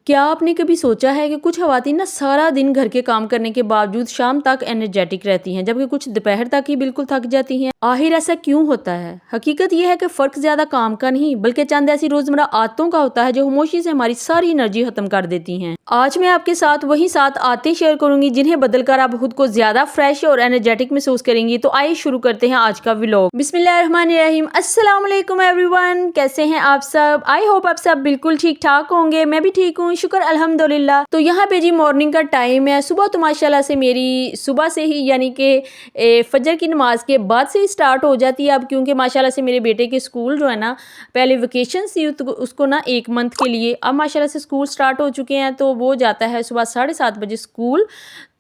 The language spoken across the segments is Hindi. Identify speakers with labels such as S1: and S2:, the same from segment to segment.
S1: क्या आपने कभी सोचा है कि कुछ ख़वातीन ना सारा दिन घर के काम करने के बावजूद शाम तक एनर्जेटिक रहती हैं, जबकि कुछ दोपहर तक ही बिल्कुल थक जाती हैं। आखिर ऐसा क्यों होता है? हकीकत यह है कि फ़र्क ज़्यादा काम का नहीं बल्कि चंद ऐसी रोज़मर्रा आदतों का होता है जो खामोशी से हमारी सारी एनर्जी ख़त्म कर देती हैं। आज मैं आपके साथ वही 7 आदतें शेयर करूंगी जिन्हें बदलकर आप खुद को ज़्यादा फ्रेश और एनर्जेटिक महसूस करेंगी। तो आइए शुरू करते हैं आज का व्लॉग। बिस्मिल्लाहिर्रहमानिर्रहीम। अस्सलाम वालेकुम एवरीवन, कैसे हैं आप सब? आई होप आप सब बिल्कुल ठीक ठाक होंगे। मैं भी ठीक हूँ, शुक्र अल्हम्दुलिल्लाह। तो यहाँ पे जी मॉर्निंग का टाइम है। सुबह तो माशाल्लाह से मेरी सुबह से ही यानी कि फजर की नमाज के बाद से ही स्टार्ट हो जाती है अब, क्योंकि माशाल्लाह से मेरे बेटे के स्कूल जो है ना, पहले वेकेशन थी तो उसको ना 1 मंथ के लिए, अब माशाल्लाह से स्कूल स्टार्ट हो चुके हैं। तो वो जाता है सुबह 7:30 बजे स्कूल।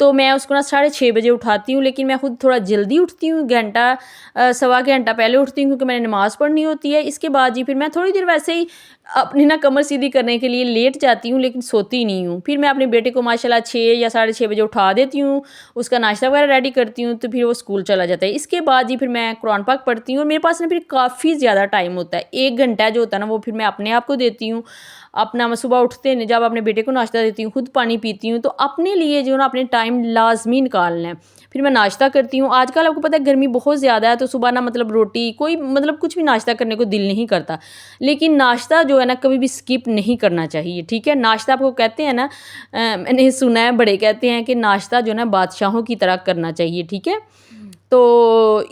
S1: तो मैं उसको ना 6:30 बजे उठाती हूँ, लेकिन मैं खुद थोड़ा जल्दी उठती हूँ, सवा घंटा पहले उठती हूँ क्योंकि मैंने नमाज़ पढ़नी होती है। इसके बाद जी फिर मैं थोड़ी देर वैसे ही अपनी ना कमर सीधी करने के लिए लेट जाती हूँ, लेकिन सोती नहीं हूँ। फिर मैं अपने बेटे को माशाल्लाह 6 या 6:30 बजे उठा देती हूँ, उसका नाश्ता वगैरह रेडी करती हूँ, तो फिर वो स्कूल चला जाता है। इसके बाद जी फिर मैं कुरान पाक पढ़ती हूँ और मेरे पास ना फिर काफ़ी ज़्यादा टाइम होता है। 1 घंटा जो होता है ना वो फिर मैं अपने आप को देती हूँ। अपना मैं सुबह उठते नहीं, जब अपने बेटे को नाश्ता देती हूँ, खुद पानी पीती हूँ, तो अपने लिए जो ना अपने टाइम लाजमी निकालना है। फिर मैं नाश्ता करती हूँ। आजकल आपको पता है गर्मी बहुत ज़्यादा है, तो सुबह ना मतलब रोटी कोई मतलब कुछ भी नाश्ता करने को दिल नहीं करता, लेकिन नाश्ता जो है ना कभी भी स्किप नहीं करना चाहिए, ठीक है। नाश्ता आपको कहते हैं ना, मैंने सुना है बड़े कहते हैं कि नाश्ता जो है ना बादशाहों की तरह करना चाहिए, ठीक है। तो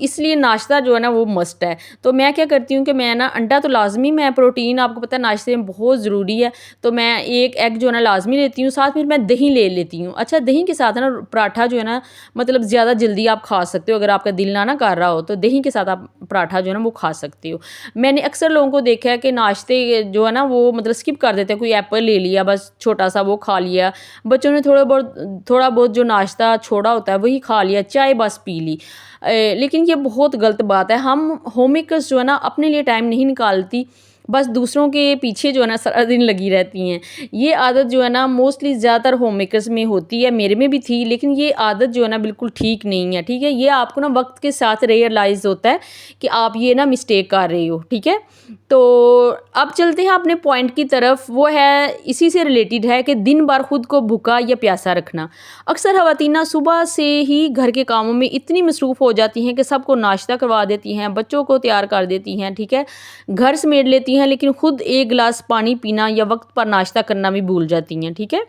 S1: इसलिए नाश्ता जो है ना वो मस्ट है। तो मैं क्या करती हूँ कि मैं ना अंडा तो लाज़मी, मैं प्रोटीन आपको पता है नाश्ते में बहुत ज़रूरी है, तो मैं 1 एग जो है ना लाज़मी लेती हूँ, साथ में मैं दही ले लेती हूँ। अच्छा, दही के साथ ना पराठा जो है ना मतलब ज़्यादा जल्दी आप खा सकते हो, अगर आपका दिल ना कर रहा हो तो दही के साथ आप पराठा जो है ना वो खा सकते हो। मैंने अक्सर लोगों को देखा है कि नाश्ते जो है ना वो मतलब स्किप कर देते हैं, कोई एप्पल ले लिया बस छोटा सा वो खा लिया, बच्चों ने थोड़ा बहुत जो नाश्ता छोड़ा होता है वही खा लिया, चाय बस पी ली। लेकिन ये बहुत गलत बात है। हम होम मेकर्स जो है ना अपने लिए टाइम नहीं निकालती, बस दूसरों के पीछे जो है ना सारा दिन लगी रहती हैं। ये आदत जो है ना मोस्टली ज़्यादातर होम मेकर्स में होती है, मेरे में भी थी, लेकिन ये आदत जो है ना बिल्कुल ठीक नहीं है, ठीक है। ये आपको ना वक्त के साथ रियलाइज़ होता है कि आप ये ना मिस्टेक कर रहे हो, ठीक है। तो अब चलते हैं अपने पॉइंट की तरफ। वो है इसी से रिलेटेड है कि दिन भर खुद को भूखा या प्यासा रखना। अक्सर ख़वातीन ना सुबह से ही घर के कामों में इतनी मसरूफ़ हो जाती हैं कि सबको नाश्ता करवा देती हैं, बच्चों को तैयार कर देती हैं, ठीक है, घर समेट लेती हैं, लेकिन खुद 1 गिलास पानी पीना या वक्त पर नाश्ता करना भी भूल जाती हैं, ठीक है।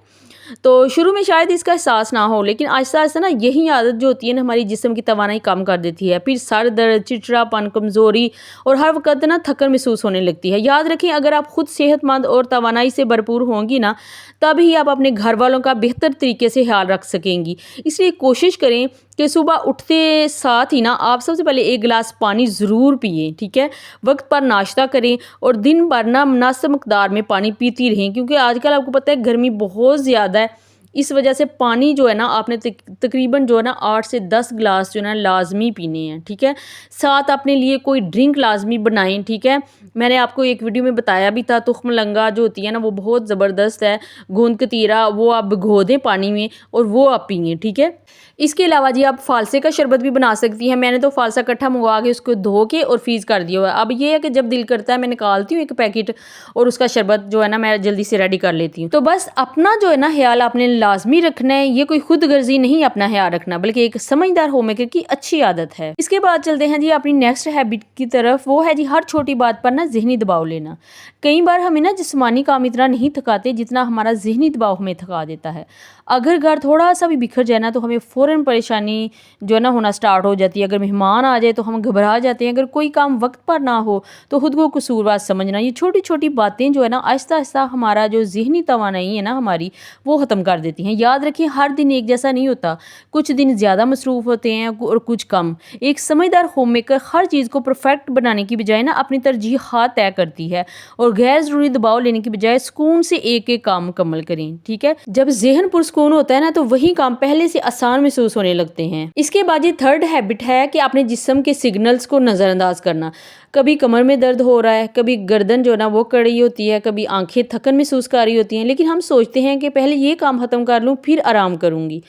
S1: तो शुरू में शायद इसका एहसास ना हो, लेकिन आहिस्ता-आहिस्ता ना यही आदत जो होती है ना हमारी जिस्म की तवानाई कम कर देती है। फिर सर दर्द, चिड़चिड़ापन, कमज़ोरी और हर वक़्त ना थकन महसूस होने लगती है। याद रखें, अगर आप खुद सेहतमंद और तवानाई से भरपूर होंगी ना, तभी आप अपने घरवालों का बेहतर तरीके से ख़्याल रख सकेंगी। इसलिए कोशिश करें कि सुबह उठते साथ ही ना आप सबसे पहले 1 गिलास पानी ज़रूर पिएँ, ठीक है। वक्त पर नाश्ता करें और दिन भर ना मुनासिब मकदार में पानी पीती रहें, क्योंकि आजकल आपको पता है गर्मी बहुत ज़्यादा है। इस वजह से पानी जो है ना आपने तकरीबन जो है ना 8 से 10 गिलास जो है ना लाजमी पीने हैं, ठीक है। साथ अपने लिए कोई ड्रिंक लाजमी बनाएं, ठीक है। मैंने आपको एक वीडियो में बताया भी था, तुख्म लंगा जो होती है ना वो बहुत ज़बरदस्त है, गोंद कतीरा, वो आप भिगो दें पानी में और वो आप पिएँ, ठीक है। इसके अलावा जी आप फालसे का शरबत भी बना सकती हैं। मैंने तो फालसा इकट्ठा मंगवा के उसको धो के और फ्रीज़ कर दिया हुआ है। अब ये है कि जब दिल करता है मैं निकालती हूँ 1 पैकेट और उसका शरबत जो है ना मैं जल्दी से रेडी कर लेती हूँ। तो बस अपना जो है ना ख्याल आपने लाजमी रखना है। ये कोई खुद गर्जी नहीं अपना ख्याल रखना, बल्कि एक समझदार होम मेकर की अच्छी आदत है। इसके बाद चलते हैं जी अपनी नेक्स्ट हैबिट की तरफ। वो है जी हर छोटी बात पर ना ज़हनी दबाव लेना। कई बार हमें ना जिस्मानी काम इतना नहीं थकाते जितना हमारा ज़हनी दबाव हमें थका देता है। अगर घर थोड़ा सा भी बिखर जाए ना तो हमें फ़ौरन परेशानी जो है ना होना स्टार्ट हो जाती है। अगर मेहमान आ जाए तो हम घबरा जाते हैं। अगर कोई काम वक्त पर ना हो तो खुद को कसूरवार समझना। ये छोटी छोटी बातें जो है ना आहिस्ता आहिस्ता हमारा जो ज़हनी तवानाई है ना हमारी वो ख़त्म कर देती हैं। याद रखिए, हर दिन एक जैसा नहीं होता, कुछ दिन ज़्यादा मसरूफ़ होते हैं और कुछ कम। एक समझदार होम मेकर हर चीज़ को परफेक्ट बनाने की बजाय ना अपनी तरजीहात तय करती है और गैर ज़रूरी दबाव लेने की बजाय सुकून से एक एक काम मुकम्मल करें, ठीक है। जब ज़हन पुरसुकून होता है ना तो वही काम पहले से आसान महसूस होने लगते हैं। इसके बाद ये थर्ड हैबिट है कि अपने जिस्म के सिग्नल्स को नज़रअंदाज करना। कभी कमर में दर्द हो रहा है, कभी गर्दन जो है ना वो कड़ी होती है, कभी आंखें थकन महसूस कर रही होती हैं, लेकिन हम सोचते हैं कि पहले ये काम ख़त्म कर लूँ फिर आराम करूँगी।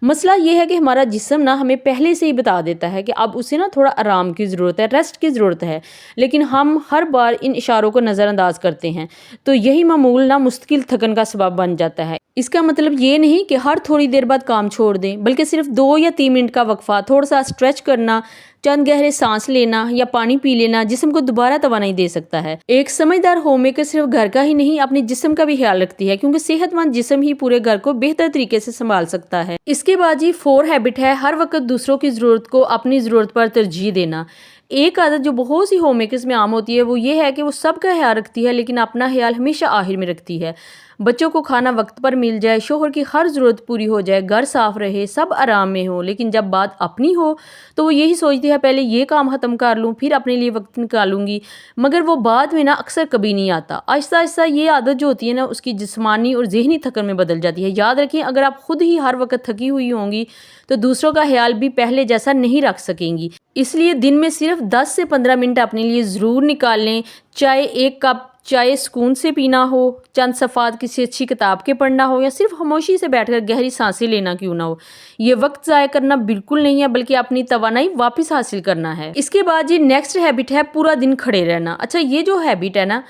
S1: मसला ये है कि हमारा जिस्म ना हमें पहले से ही बता देता है कि अब उसे ना थोड़ा आराम की ज़रूरत है, रेस्ट की ज़रूरत है, लेकिन हम हर बार इन इशारों को नज़रअंदाज करते हैं। तो यही मामूल ना मुश्किल थकन का सबब बन जाता है। इसका मतलब ये नहीं कि हर थोड़ी देर बाद काम छोड़ दें, बल्कि सिर्फ 2 या 3 मिनट का वक्फा, थोड़ा सा स्ट्रेच करना, चंद गहरे सांस लेना या पानी पी लेना जिस्म को दोबारा तवानाई दे सकता है। एक समझदार होममेकर सिर्फ घर का ही नहीं अपने जिस्म का भी ख्याल रखती है, क्योंकि सेहतमंद जिस्म ही पूरे घर को बेहतर तरीके से संभाल सकता है। इसके बाद जी 4 हैबिट है हर वक्त दूसरों की ज़रूरत को अपनी ज़रूरत पर तरजीह देना। एक आदत जो बहुत सी होममेकर्स में आम होती है वो ये है कि वो सबका ख्याल रखती है, लेकिन अपना ख्याल हमेशा आखिर में रखती है। बच्चों को खाना वक्त पर मिल जाए, शोहर की हर ज़रूरत पूरी हो जाए, घर साफ रहे, सब आराम में हो, लेकिन जब बात अपनी हो तो वो यही सोचती है पहले ये काम ख़त्म कर लूँ फिर अपने लिए वक्त निकालूंगी, मगर वो बाद में ना अक्सर कभी नहीं आता। आहिस्ता आहिस्ता ये आदत जो होती है ना उसकी जिस्मानी और जहनी थकन में बदल जाती है। याद रखें, अगर आप खुद ही हर वक्त थकी हुई होंगी तो दूसरों का ख्याल भी पहले जैसा नहीं रख सकेंगी। इसलिए दिन में सिर्फ 10 से 15 मिनट अपने लिए ज़रूर निकाल लें। चाहे एक कप चाय सुकून से पीना हो, चंद सफ़ात किसी अच्छी किताब के पढ़ना हो, या सिर्फ खामोशी से बैठकर गहरी सांसें लेना क्यों ना हो, ये वक्त ज़ाया करना बिल्कुल नहीं है, बल्कि अपनी तवानाई वापस हासिल करना है। इसके बाद ये नेक्स्ट हैबिट है पूरा दिन खड़े रहना। अच्छा, ये जो हैबिट है ना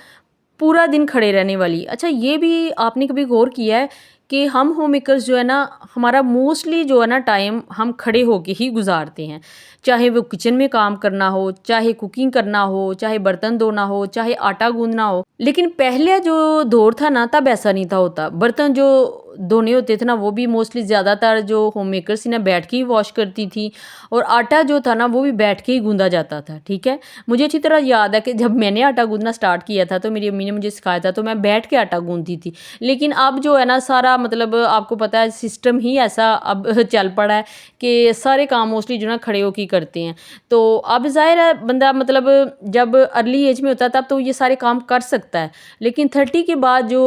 S1: पूरा दिन खड़े रहने वाली, अच्छा ये भी आपने कभी गौर किया है कि हम होम मेकर्स जो है ना हमारा मोस्टली जो है ना टाइम हम खड़े होके ही गुजारते हैं, चाहे वो किचन में काम करना हो, चाहे कुकिंग करना हो, चाहे बर्तन धोना हो, चाहे आटा गूंदना हो। लेकिन पहले जो दौर था ना तब ऐसा नहीं था होता। बर्तन जो धोने होते थे ना वो भी मोस्टली ज़्यादातर जो होम मेकर्स थी ना बैठ के ही वॉश करती थी, और आटा जो था ना वो भी बैठ के ही गूंदा जाता था। ठीक है, मुझे अच्छी तरह याद है कि जब मैंने आटा गूंदना स्टार्ट किया था तो मेरी अम्मी ने मुझे सिखाया था, तो मैं बैठ के आटा गूंदती थी। लेकिन अब जो है ना सारा मतलब आपको पता है सिस्टम ही ऐसा अब चल पड़ा है कि सारे काम मोस्टली जो ना खड़े होकर करते हैं। तो अब जाहिर है बंदा मतलब जब अर्ली एज में होता है तब तो ये सारे काम कर सकता है, लेकिन 30 के बाद जो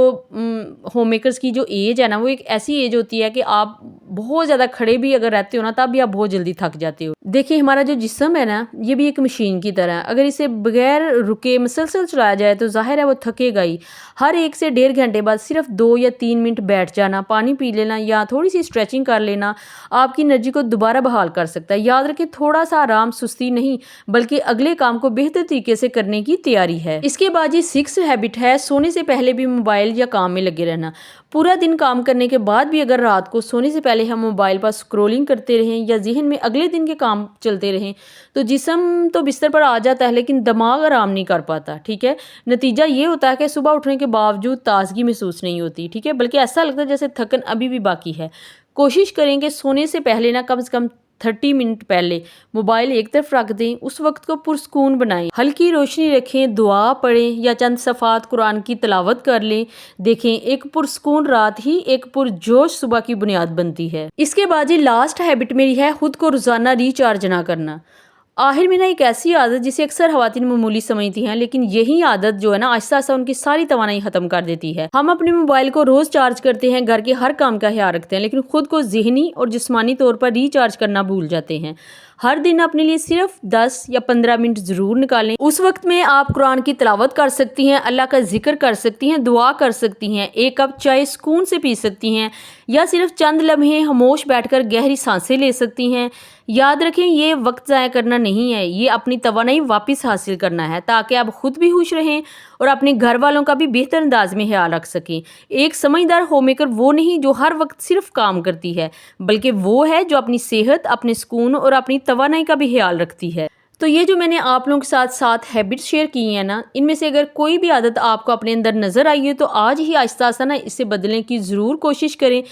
S1: होम मेकर्स की जो एज है ना वो एक ऐसी एज होती है कि आप बहुत ज़्यादा खड़े भी अगर रहते हो ना तब भी आप बहुत जल्दी थक जाते हो। देखिए, हमारा जो जिस्म है ना ये भी एक मशीन की तरह है, अगर इसे बगैर रुके मुसलसल चलाया जाए तो जाहिर है वो थकेगा ही। हर 1 से 1.5 घंटे बाद सिर्फ 2 या 3 मिनट बैठ जाना, पानी पी लेना या थोड़ी सी स्ट्रेचिंग कर लेना आपकी एनर्जी को दोबारा बहाल कर सकता है। याद रखें, थोड़ा सा आराम सुस्ती नहीं बल्कि अगले काम को बेहतर तरीके से करने की तैयारी है। इसके बाद ये 6 हैबिट है सोने से पहले भी मोबाइल या काम में लगे रहना। पूरा दिन काम करने के बाद भी अगर रात को सोने से पहले हम मोबाइल पर स्क्रॉलिंग करते रहें या जहन में अगले दिन के काम चलते रहें तो जिस्म तो बिस्तर पर आ जाता है लेकिन दिमाग आराम नहीं कर पाता। ठीक है, नतीजा ये होता है कि सुबह उठने के बावजूद ताजगी महसूस नहीं होती। ठीक है, बल्कि ऐसा लगता है जैसे थकन अभी भी बाकी है। कोशिश करेंगे सोने से पहले ना कम से कम 30 मिनट पहले मोबाइल एक तरफ रख दें, उस वक्त को पुरसकून बनाएं, हल्की रोशनी रखें, दुआ पढ़ें या चंद सफ़ात कुरान की तिलावत कर लें। देखें, एक पुरसकून रात ही एक पुरजोश सुबह की बुनियाद बनती है। इसके बाद ये लास्ट हैबिट मेरी है खुद को रोज़ाना रिचार्ज ना करना। आखिर में ना एक ऐसी आदत जिसे अक्सर ख़वातीन मामूली समझती हैं, लेकिन यही आदत जो है ना आहिस्ता आहिस्ता उनकी सारी तवानाई ख़त्म कर देती है। हम अपने मोबाइल को रोज़ चार्ज करते हैं, घर के हर काम का ख्याल रखते हैं, लेकिन खुद को ज़हनी और जिस्मानी तौर पर रिचार्ज करना भूल जाते हैं। हर दिन अपने लिए सिर्फ 10 या 15 मिनट ज़रूर निकालें। उस वक्त में आप कुरान की तिलावत कर सकती हैं, अल्लाह का जिक्र कर सकती हैं, दुआ कर सकती हैं, एक कप चाय सुकून से पी सकती हैं या सिर्फ चंद लम्हे खामोश बैठकर गहरी सांसें ले सकती हैं। याद रखें, ये वक्त ज़ाया करना नहीं है, ये अपनी तवानाई वापस हासिल करना है ताकि आप खुद भी खुश रहें और अपने घर वालों का भी बेहतर अंदाज में ख्याल रख सकें। एक समझदार होममेकर वो नहीं जो हर वक्त सिर्फ काम करती है, बल्कि वो है जो अपनी सेहत, अपने सुकून और अपनी तवानाई का भी ख्याल रखती है। तो ये जो मैंने आप लोगों के साथ 7 हैबिट्स शेयर की हैं ना, इनमें से अगर कोई भी आदत आपको अपने अंदर नज़र आई है तो आज ही आहिस्ता आहिस्ता ना इसे बदलने की ज़रूर कोशिश करें।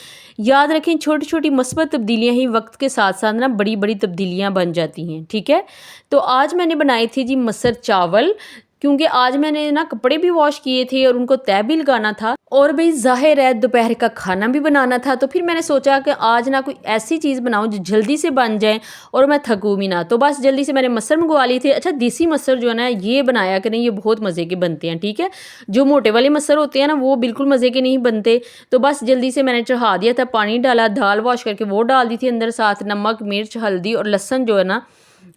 S1: याद रखें, छोटी छोटी मस्बत तब्दीलियाँ ही वक्त के साथ साथ ना बड़ी बड़ी तब्दीलियाँ बन जाती हैं। ठीक है, तो आज मैंने बनाए थे जी मसर चावल, क्योंकि आज मैंने ना कपड़े भी वॉश किए थे और उनको तह भी लगाना था और भाई जाहिर है दोपहर का खाना भी बनाना था। तो फिर मैंने सोचा कि आज ना कोई ऐसी चीज़ बनाऊं जो जल्दी से बन जाए और मैं थकूँ भी ना। तो बस जल्दी से मैंने मसर मंगवा लिए थे। अच्छा, देसी मसर जो है ना ये बनाया करें, ये बहुत मज़े के बनते हैं। ठीक है, जो मोटे वाले मसर होते हैं ना वो बिल्कुल मज़े के नहीं बनते। तो बस जल्दी से मैंने चढ़ा दिया था, पानी डाला, दाल वॉश करके वो डाल दी थी अंदर, साथ नमक, मिर्च, हल्दी और लहसुन जो है ना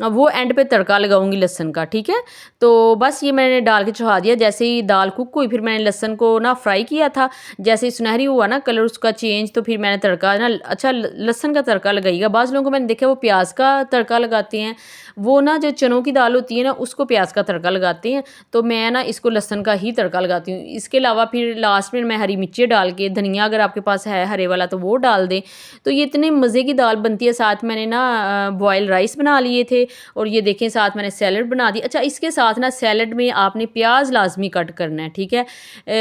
S1: वो एंड पे तड़का लगाऊंगी लहसन का, ठीक है। तो बस ये मैंने डाल के चढ़ा दिया। जैसे ही दाल कुक हुई फिर मैंने लहसन को ना फ्राई किया था, जैसे ही सुनहरी हुआ ना कलर उसका चेंज, तो फिर मैंने तड़का ना अच्छा लहसन का तड़का लगाइएगा। बाज़ लोगों को मैंने देखा वो प्याज का तड़का लगाते हैं, वो ना जो चनों की दाल होती है ना उसको प्याज का तड़का लगाते हैं, तो मैं ना इसको लहसन का ही तड़का लगाती हूँ। इसके अलावा फिर लास्ट में मैं हरी मिर्ची डाल के, धनिया अगर आपके पास है हरे वाला तो वो डाल दें। तो ये इतने मज़े की दाल बनती है। साथ मैंने ना बॉयल राइस बना लिए थे, और ये देखें साथ मैंने सैलड बना दी। अच्छा, इसके साथ ना सैलड में आपने प्याज लाजमी कट करना है, ठीक है।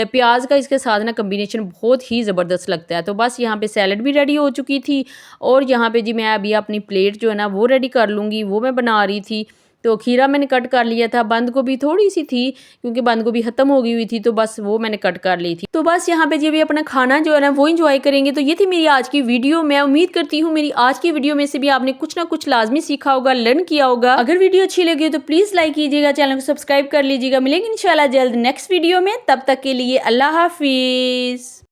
S1: प्याज का इसके साथ ना कम्बिनेशन बहुत ही ज़बरदस्त लगता है। तो बस यहाँ पे सैलड भी रेडी हो चुकी थी, और यहाँ पे जी मैं अभी अपनी प्लेट जो है ना वो रेडी कर लूँगी, वो मैं बना रही थी। तो खीरा मैंने कट कर लिया था, बंद गोभी थोड़ी सी थी क्योंकि बंद गोभी ख़त्म हो गई हुई थी, तो बस वो मैंने कट कर ली थी। तो बस यहाँ पे जी भी अपना खाना जो है ना वो इंजॉय करेंगे। तो ये थी मेरी आज की वीडियो। मैं उम्मीद करती हूँ मेरी आज की वीडियो में से भी आपने कुछ ना कुछ लाजमी सीखा होगा, लर्न किया होगा। अगर वीडियो अच्छी लगी तो प्लीज़ लाइक कीजिएगा, चैनल को सब्सक्राइब कर लीजिएगा। मिलेंगे इंशाल्लाह जल्द नेक्स्ट वीडियो में, तब तक के लिए अल्लाह हाफिज़।